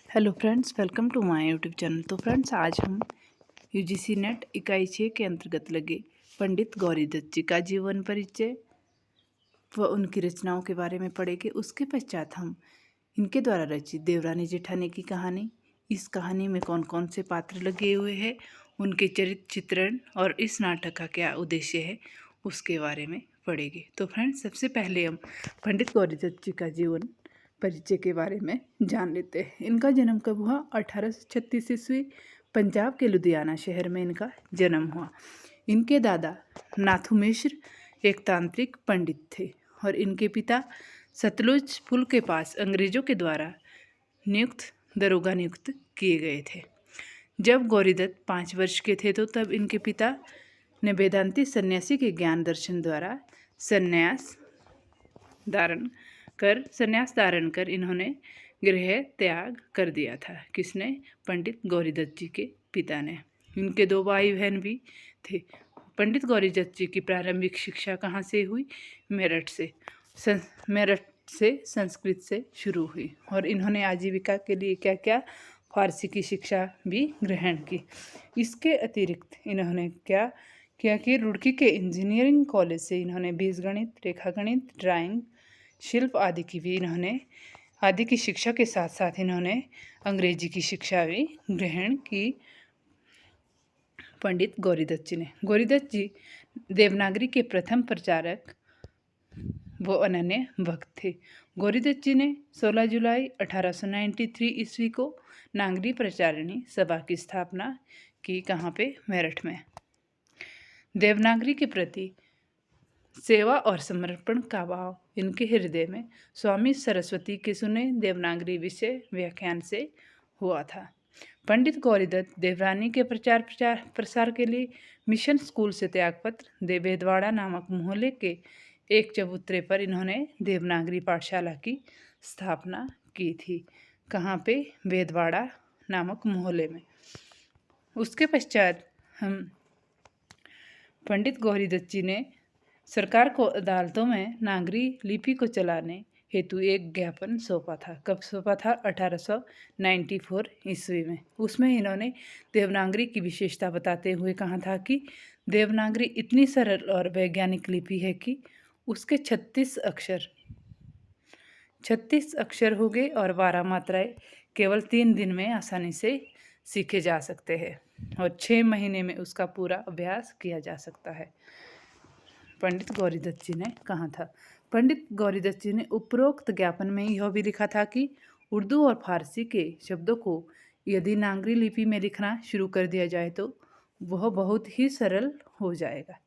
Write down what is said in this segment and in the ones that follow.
Hello friends, welcome to my YouTube channel. तो friends, आज हम यूजीसी नेट इकाई 6 के अंतर्गत लगे पंडित गौरीदत्त जी का जीवन परिचय व उनकी रचनाओं के बारे में पढ़ेंगे। उसके पश्चात हम इनके द्वारा रचित देवरानी जेठानी की कहानी, इस कहानी में कौन कौन से पात्र लगे हुए हैं, उनके चरित्र चित्रण और इस नाटक का क्या उद्देश्य है, उसके बारे में पढ़ेंगे। तो फ्रेंड्स, सबसे पहले हम पंडित गौरीदत्त जी का जीवन परिचय के बारे में जान लेते हैं। इनका जन्म कब हुआ? 1836 ईस्वी, पंजाब के लुधियाना शहर में इनका जन्म हुआ। इनके दादा नाथू मिश्र एक तांत्रिक पंडित थे और इनके पिता सतलुज पुल के पास अंग्रेजों के द्वारा दरोगा नियुक्त किए गए थे। जब गौरीदत्त 5 वर्ष के थे तो तब इनके पिता ने वेदांती सन्यासी के ज्ञान दर्शन द्वारा संन्यास धारण कर इन्होंने गृह त्याग कर दिया था। किसने? पंडित गौरीदत्त जी के पिता ने। इनके 2 भाई बहन भी थे। पंडित गौरीदत्त जी की प्रारंभिक शिक्षा कहाँ से हुई? मेरठ से संस्कृत से शुरू हुई और इन्होंने आजीविका के लिए क्या क्या? फारसी की शिक्षा भी ग्रहण की। इसके अतिरिक्त इन्होंने क्या किया कि रुड़की के इंजीनियरिंग कॉलेज से इन्होंने बीजगणित, रेखागणित, ड्राइंग, शिल्प आदि की शिक्षा के साथ साथ इन्होंने अंग्रेजी की शिक्षा भी ग्रहण की। पंडित गौरीदत्त जी ने गौरीदत्त जी देवनागरी के प्रथम प्रचारक वो अनन्य भक्त थे। गौरीदत्त जी ने 16 जुलाई 1893 ईस्वी को नागरी प्रचारिणी सभा की स्थापना की। कहाँ पे? मेरठ में। देवनागरी के प्रति सेवा और समर्पण का भाव इनके हृदय में स्वामी सरस्वती के सुने देवनागरी विषय व्याख्यान से हुआ था। पंडित गौरीदत्त देवरानी के प्रसार के लिए मिशन स्कूल से त्यागपत्र बेदवाड़ा नामक मोहल्ले के एक चबूतरे पर इन्होंने देवनागरी पाठशाला की स्थापना की थी। कहाँ पे? बेदवाड़ा नामक मोहल्ले में। उसके पश्चात हम पंडित गौरीदत्त जी ने सरकार को अदालतों में नागरी लिपि को चलाने हेतु एक ज्ञापन सौंपा था। कब सौंपा था? 1894 ईस्वी में। उसमें इन्होंने देवनागरी की विशेषता बताते हुए कहा था कि देवनागरी इतनी सरल और वैज्ञानिक लिपि है कि उसके 36 अक्षर हो गए और 12 मात्राएं केवल 3 दिन में आसानी से सीखे जा सकते हैं और 6 महीने में उसका पूरा अभ्यास किया जा सकता है। पंडित गौरीदत्त जी ने कहा था। पंडित गौरीदत्त जी ने उपरोक्त ज्ञापन में यह भी लिखा था कि उर्दू और फारसी के शब्दों को यदि नागरी लिपि में लिखना शुरू कर दिया जाए तो वह बहुत ही सरल हो जाएगा।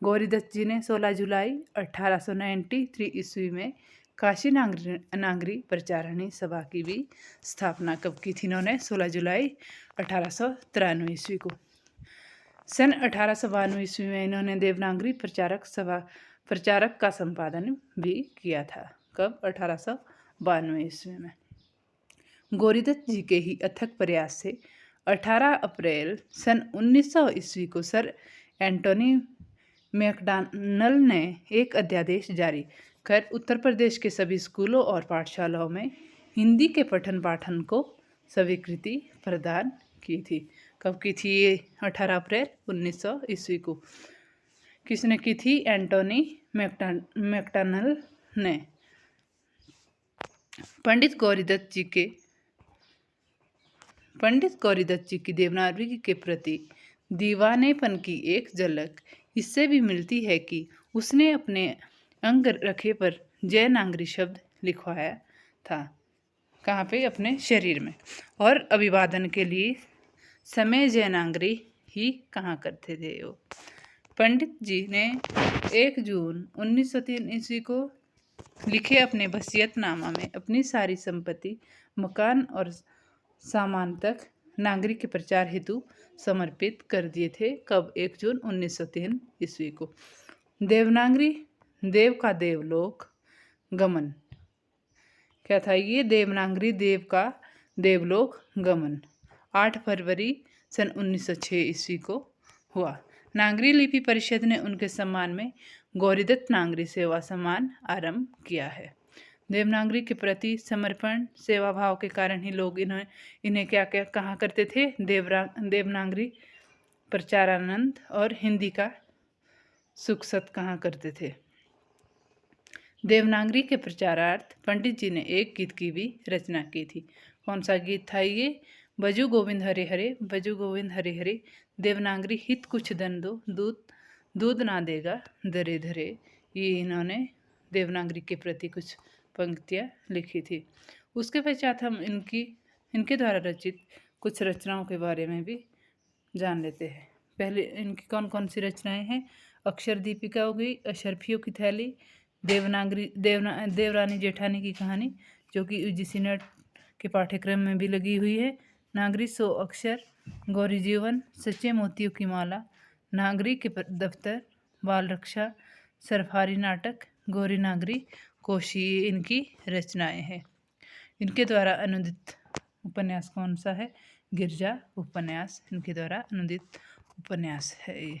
गौरीदत्त जी ने 16 जुलाई 1893 ईस्वी में काशी नागरी प्रचारिणी सभा की भी स्थापना कब की थी? इन्होंने 16 जुलाई 1893 ईस्वी को। सन 1892 ईस्वी में इन्होंने देवनागरी प्रचारक का संपादन भी किया था। कब? 1892 ईस्वी में। गौरीदत्त जी के ही अथक प्रयास से 18 अप्रैल सन 1900 ईस्वी को सर एंटोनी मैकडॉनल्ड ने एक अध्यादेश जारी कर उत्तर प्रदेश के सभी स्कूलों और पाठशालाओं में हिंदी के पठन पाठन को स्वीकृति प्रदान की थी। कब की थी ये? 18 अप्रैल 1900 ईस्वी को। किसने की थी? एंटोनी मैकडॉनल्ड ने। पंडित गौरीदत्त जी की देवनागरी के प्रति दीवानेपन की एक झलक इससे भी मिलती है कि उसने अपने अंग रखे पर जयनागरी शब्द लिखवाया था। कहाँ पे? अपने शरीर में। और अभिवादन के लिए समय जयनागरी ही कहाँ करते थे वो। पंडित जी ने 1 जून 1903 ईस्वी को लिखे अपने वसीयतनामा में अपनी सारी संपत्ति, मकान और सामान तक नागरी के प्रचार हेतु समर्पित कर दिए थे। कब? 1 जून 1903 ईस्वी को। देवनागरी देव का देवलोक गमन। क्या था ये? देवनागरी देव का देवलोक गमन 8 फरवरी सन 1906 ईस्वी को हुआ। नागरी लिपि परिषद ने उनके सम्मान में गौरीदत्त नागरी सेवा सम्मान आरंभ किया है। देवनागरी के प्रति समर्पण सेवा भाव के कारण ही लोग इन्हें क्या क्या कहा करते थे, देवनागरी प्रचारानंद और हिंदी का सुखसत कहा करते थे। देवनागरी के प्रचारार्थ पंडित जी ने एक गीत की भी रचना की थी। कौन सा गीत था ये? बजू गोविंद हरे हरे, बजू गोविंद हरे हरे, देवनागरी हित कुछ दन दो, दूध दूध ना देगा दरे धरे। ये इन्होंने देवनागरी के प्रति कुछ पंक्तियाँ लिखी थी। उसके पश्चात हम इनके द्वारा रचित कुछ रचनाओं के बारे में भी जान लेते हैं। पहले इनकी कौन कौन सी रचनाएं हैं? अक्षर दीपिका हो गई, अशरफियों की थैली, देवरानी जेठानी की कहानी जो कि यूजीसी नेट के पाठ्यक्रम में भी लगी हुई है, नागरी 100 अक्षर, गौरी जीवन, सच्चे मोतियों की माला, नागरी के दफ्तर, बाल रक्षा, सरफारी नाटक, गौरी नागरी कोशी, इनकी रचनाएं हैं। इनके द्वारा अनुदित उपन्यास कौन सा है? गिरजा उपन्यास इनके द्वारा अनुदित उपन्यास है ये।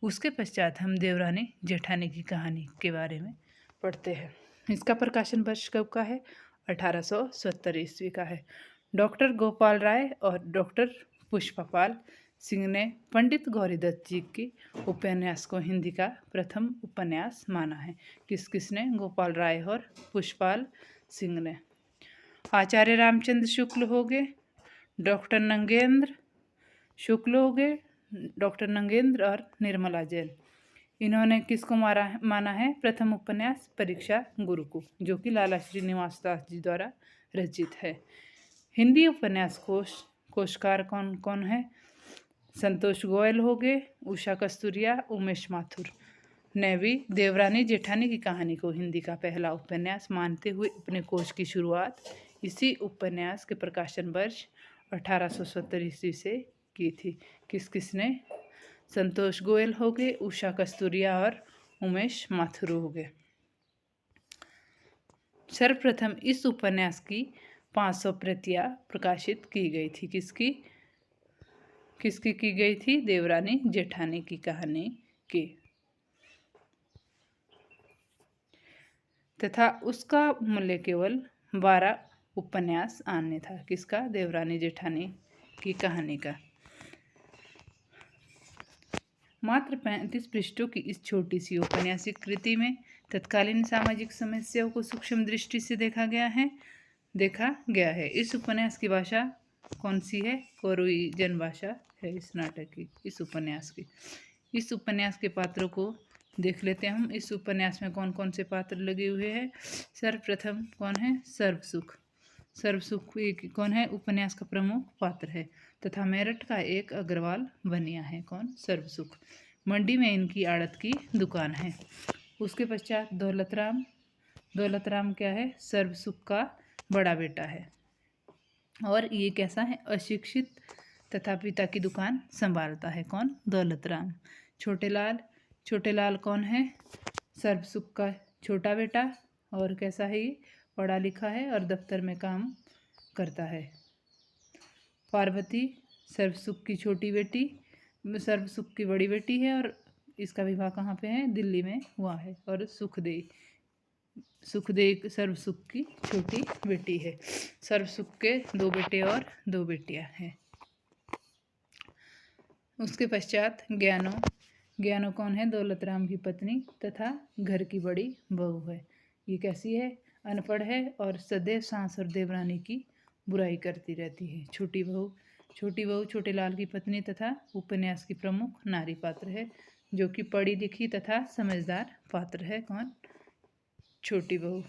उसके पश्चात हम देवरानी जेठानी की कहानी के बारे में पढ़ते हैं। इसका प्रकाशन वर्ष कब का है? 1870 ईस्वी का है। डॉक्टर गोपाल राय और डॉक्टर पुष्पपाल सिंह ने पंडित गौरीदत्त जी की उपन्यास को हिंदी का प्रथम उपन्यास माना है। किसने? गोपाल राय और पुष्पपाल सिंह ने। आचार्य रामचंद्र शुक्ल हो गए, डॉक्टर नंगेंद्र शुक्ल हो गए, डॉक्टर नंगेंद्र और निर्मला जैन। इन्होंने किसको माना है प्रथम उपन्यास? परीक्षा गुरु को, जो कि लाला श्रीनिवास दास जी द्वारा रचित है। हिंदी उपन्यास कोशकार कौन कौन है? संतोष गोयल हो गए, उषा कस्तूरिया, उमेश माथुर ने भी देवरानी जेठानी की कहानी को हिंदी का पहला उपन्यास मानते हुए अपने कोश की शुरुआत इसी उपन्यास के प्रकाशन वर्ष 1870 ईस्वी से की थी। किसने? संतोष गोयल हो गए, उषा कस्तूरिया और उमेश माथुर हो गए। सर्वप्रथम इस उपन्यास की 500 प्रतियां प्रकाशित की गई थी। किसकी की गई थी? देवरानी जेठानी की कहानी की। तथा उसका मूल्य केवल 12 उपन्यास आने था। किसका? देवरानी जेठानी की कहानी का। मात्र 35 पृष्ठों की इस छोटी सी औपन्यासिक कृति में तत्कालीन सामाजिक समस्याओं को सूक्ष्म दृष्टि से देखा गया है। इस उपन्यास की भाषा कौन सी है? कोरुई जनभाषा है इस नाटक की, इस उपन्यास की। इस उपन्यास के पात्रों को देख लेते हैं हम। इस उपन्यास में कौन कौन से पात्र लगे हुए हैं? सर्वप्रथम कौन है? सर्वसुख कौन है? उपन्यास का प्रमुख पात्र है तथा मेरठ का एक अग्रवाल बनिया है। कौन? सर्वसुख। मंडी में इनकी आड़त की दुकान है। उसके पश्चात दौलतराम क्या है? सर्वसुख का बड़ा बेटा है और ये कैसा है? अशिक्षित तथा पिता की दुकान संभालता है। कौन? दौलतराम। छोटे लाल कौन है? सर्वसुख का छोटा बेटा और कैसा है ये? पढ़ा लिखा है और दफ्तर में काम करता है। पार्वती सर्वसुख की छोटी बेटी, सर्वसुख की बड़ी बेटी है और इसका विवाह कहाँ पे है? दिल्ली में हुआ है। और सुखदेई सर्वसुख की छोटी बेटी है। सर्वसुख के 2 बेटे और 2 बेटियां हैं। उसके पश्चात ज्ञानो कौन है? दौलतराम की पत्नी तथा घर की बड़ी बहू है। ये कैसी है? अनपढ़ है और सदैव सास और देवरानी की बुराई करती रहती है। छोटी बहू छोटे लाल की पत्नी तथा उपन्यास की प्रमुख नारी पात्र है, जो कि पढ़ी लिखी तथा समझदार पात्र है। कौन? छोटी बहू।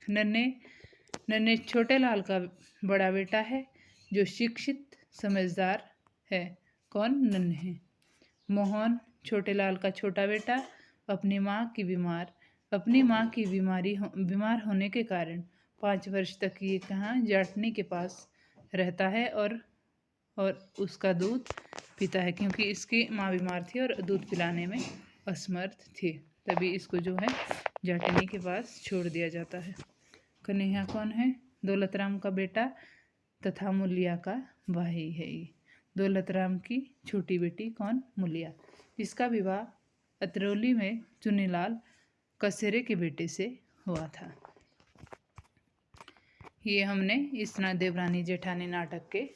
नन्हे छोटे लाल का बड़ा बेटा है, जो शिक्षित समझदार है। कौन? नन्हे। मोहन छोटे लाल का छोटा बेटा अपनी माँ की बीमार होने के कारण 5 वर्ष तक ये कहाँ? जाटनी के पास रहता है और उसका दूध पीता है, क्योंकि इसकी माँ बीमार थी और दूध पिलाने में असमर्थ थी। तभी इसको जो है जाटनी के पास छोड़ दिया जाता है। कन्हैया कौन है? दौलतराम का बेटा तथा मुलिया का भाई है ये। दौलतराम की छोटी बेटी कौन? मुलिया। इसका विवाह अतरौली में चुन्नीलाल कसेरे के बेटे से हुआ था। ये हमने इस देवरानी जेठानी नाटक के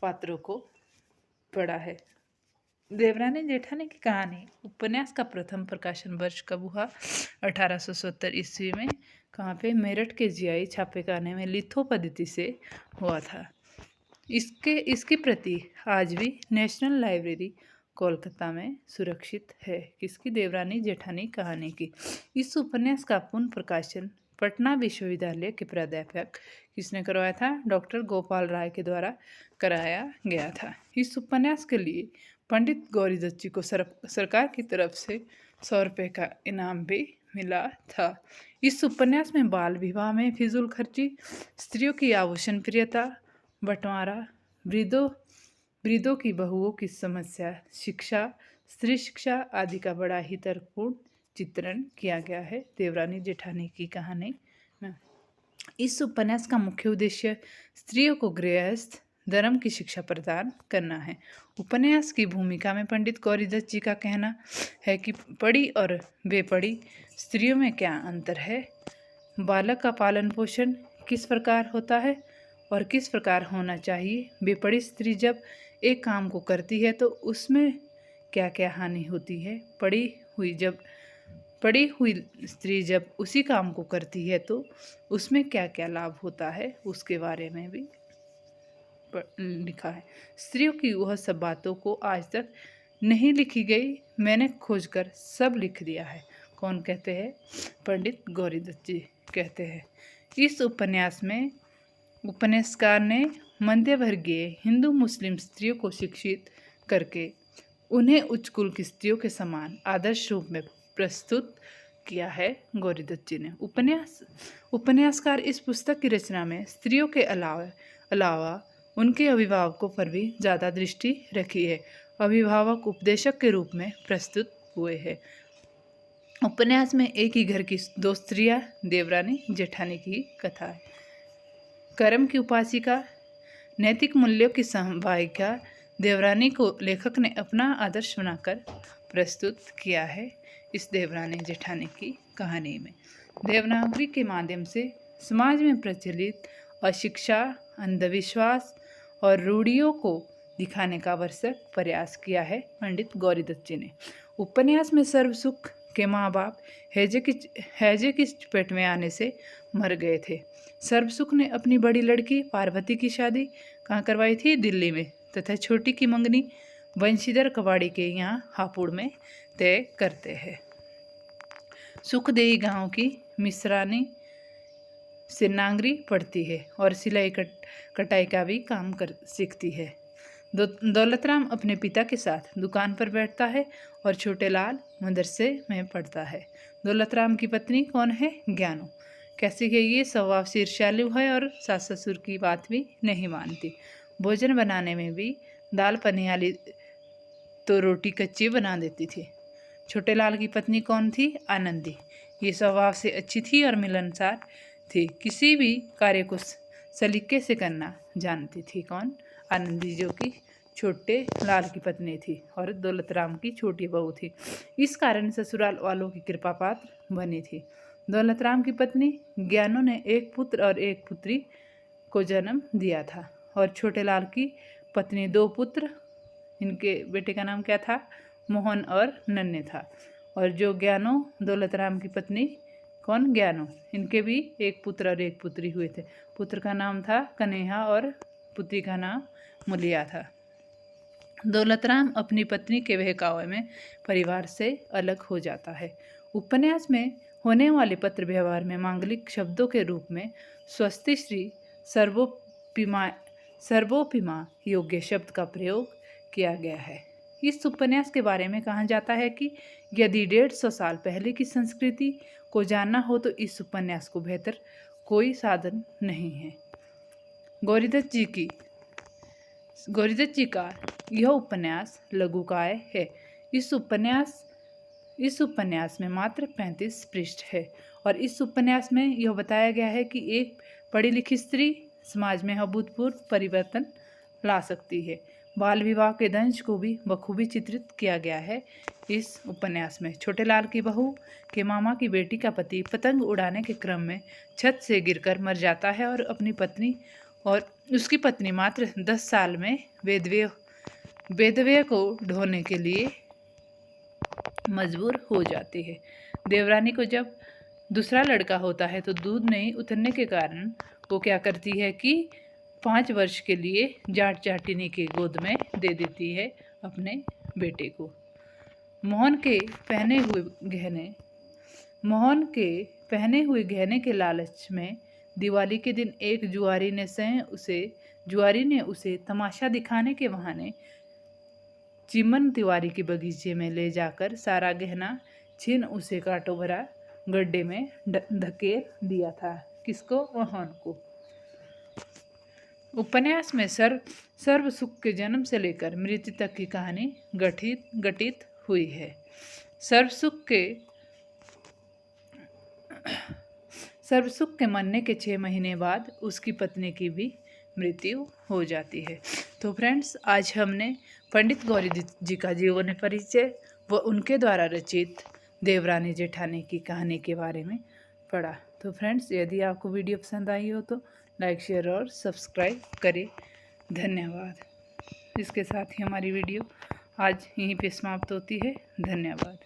पात्रों को पढ़ा है। देवरानी जेठानी की कहानी उपन्यास का प्रथम प्रकाशन वर्ष कब हुआ? 1870 ईस्वी में। कहाँ पे? मेरठ के जीआई छापेखाने में लिथो पद्धति से हुआ था। इसकी प्रति आज भी नेशनल लाइब्रेरी कोलकाता में सुरक्षित है। किसकी? देवरानी जेठानी कहानी की। इस उपन्यास का पुनः प्रकाशन पटना विश्वविद्यालय के प्राध्यापक किसने करवाया था? डॉक्टर गोपाल राय के द्वारा कराया गया था। इस उपन्यास के लिए पंडित गौरीदत्त जी को सरकार की तरफ से 100 रुपये का इनाम भी मिला था। इस उपन्यास में बाल विवाह में फिजूल खर्ची, स्त्रियों की आभूषण प्रियता, बंटवारा, वृद्धों की बहुओं की समस्या, शिक्षा, स्त्री शिक्षा आदि का बड़ा ही तर्कपूर्ण चित्रण किया गया है देवरानी जेठानी की कहानी में। इस उपन्यास का मुख्य उद्देश्य स्त्रियों को गृहस्थ धर्म की शिक्षा प्रदान करना है। उपन्यास की भूमिका में पंडित गौरीदत्त जी का कहना है कि पढ़ी और बेपढ़ी स्त्रियों में क्या अंतर है, बालक का पालन पोषण किस प्रकार होता है और किस प्रकार होना चाहिए, बेपढ़ी स्त्री जब एक काम को करती है तो उसमें क्या क्या हानि होती है, पढ़ी हुई स्त्री जब उसी काम को करती है तो उसमें क्या क्या लाभ होता है, उसके बारे में भी लिखा है। स्त्रियों की वह सब बातों को आज तक नहीं लिखी गई, मैंने खोजकर सब लिख दिया है। कौन कहते हैं? पंडित गौरीदत्त जी कहते हैं। इस उपन्यास में उपन्यासकार ने मध्यवर्गीय हिंदू मुस्लिम स्त्रियों को शिक्षित करके उन्हें उच्च कुल की स्त्रियों के समान आदर्श रूप में प्रस्तुत किया है गौरीदत्त जी ने। उपन्यासकार इस पुस्तक की रचना में स्त्रियों के अलावा उनके अभिभावकों पर भी ज़्यादा दृष्टि रखी है। अभिभावक उपदेशक के रूप में प्रस्तुत हुए हैं। उपन्यास में एक ही घर की दो स्त्रियां देवरानी जेठानी की कथा है। कर्म की उपासिका, नैतिक मूल्यों की समवायिका देवरानी को लेखक ने अपना आदर्श बनाकर प्रस्तुत किया है इस देवरानी जेठानी की कहानी में। देवनागरी के माध्यम से समाज में प्रचलित अशिक्षा, अंधविश्वास और रूढ़ियों को दिखाने का भरसक प्रयास किया है पंडित गौरीदत्त जी ने। उपन्यास में सर्वसुख के माँ बाप हैजे की चपेट में आने से मर गए थे। सर्वसुख ने अपनी बड़ी लड़की पार्वती की शादी कहाँ करवाई थी? दिल्ली में, तथा छोटी की मंगनी बंशीधर कबाड़ी के यहाँ हापुड़ में तय करते हैं। सुखदेही गांव की मिश्रानी सिन्नांगरी पढ़ती है और सिलाई कटाई का भी काम सीखती है। दौलतराम अपने पिता के साथ दुकान पर बैठता है और छोटे लाल मदरसे में पढ़ता है। दौलतराम की पत्नी कौन है? ज्ञानू। कैसी है ये? स्वभाव से ईर्ष्यालु है और सास ससुर की बात भी नहीं मानती। भोजन बनाने में भी दाल पनियाली तो रोटी कच्ची बना देती थी। छोटे लाल की पत्नी कौन थी? आनंदी। ये स्वभाव से अच्छी थी और मिलनसार थी, किसी भी कार्य को सलीके से करना जानती थी। कौन? आनंदी, जो कि छोटे लाल की पत्नी थी और दौलतराम की छोटी बहू थी। इस कारण ससुराल वालों की कृपा पात्र बनी थी। दौलतराम की पत्नी ज्ञानू ने एक पुत्र और एक पुत्री को जन्म दिया था और छोटे लाल की पत्नी दो पुत्र, इनके बेटे का नाम क्या था? मोहन और नन्हे था। और जो ज्ञानू दौलतराम की पत्नी कौन? ज्ञानू, इनके भी एक पुत्र और एक पुत्री हुए थे। पुत्र का नाम था कन्हैया और पुत्री का नाम मुलिया था। दौलतराम अपनी पत्नी के बहकावे में परिवार से अलग हो जाता है। उपन्यास में होने वाले पत्र व्यवहार में मांगलिक शब्दों के रूप में स्वस्ति श्री सर्वोपिमा योग्य शब्द का प्रयोग किया गया है। इस उपन्यास के बारे में कहा जाता है कि यदि 150 साल पहले की संस्कृति को जानना हो तो इस उपन्यास को बेहतर कोई साधन नहीं है। गौरीदत्त जी का यह उपन्यास लघुकाय है। इस उपन्यास में मात्र 35 पृष्ठ है और इस उपन्यास में यह बताया गया है कि एक पढ़ी लिखी स्त्री समाज में अभूतपूर्व परिवर्तन ला सकती है। बाल विवाह के दंश को भी बखूबी चित्रित किया गया है इस उपन्यास में। छोटे लाल की बहू के मामा की बेटी का पति पतंग उड़ाने के क्रम में छत से गिरकर मर जाता है और उसकी पत्नी मात्र 10 साल में वेदव्य को ढोने के लिए मजबूर हो जाती है। देवरानी को जब दूसरा लड़का होता है तो दूध नहीं उतरने के कारण वो क्या करती है कि 5 वर्ष के लिए जाट जाटिनी के गोद में दे देती है अपने बेटे को। मोहन के पहने हुए गहने के लालच में दिवाली के दिन एक जुआरी ने उसे तमाशा दिखाने के बहाने चिमन तिवारी के बगीचे में ले जाकर सारा गहना छीन उसे कांटों भरा गड्ढे में धकेल दिया था। किसको? मोहन को। उपन्यास में सर्व सुख के जन्म से लेकर मृत्यु तक की कहानी घटित हुई है। सर्व सुख के मरने के 6 महीने बाद उसकी पत्नी की भी मृत्यु हो जाती है। तो फ्रेंड्स, आज हमने पंडित गौरी जी का जीवन परिचय व उनके द्वारा रचित देवरानी जेठानी की कहानी के बारे में पढ़ा। तो फ्रेंड्स, यदि आपको वीडियो पसंद आई हो तो लाइक, शेयर और सब्सक्राइब करें। धन्यवाद। इसके साथ ही हमारी वीडियो आज यहीं पे समाप्त होती है। धन्यवाद।